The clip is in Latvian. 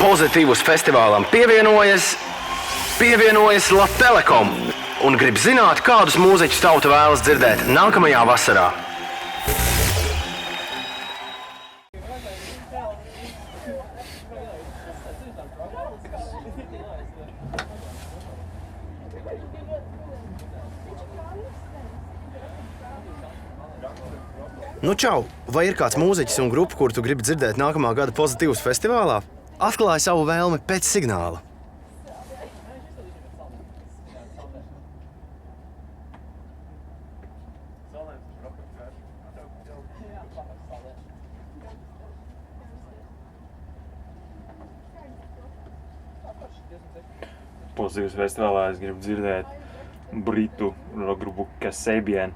Pozitīvus festivālam pievienojas Latelekom un grib zināt, kādus mūziķus tauta vēlas dzirdēt nākamajā vasarā. Nu, čau! Vai ir kāds mūziķis un grupa, kuru tu gribi dzirdēt nākamā gada Pozitīvus festivālā? Atklāj savu vēlmi pēc signāla. Pozitīvas festivālā es gribu dzirdēt britu rokgrupu Kasabian.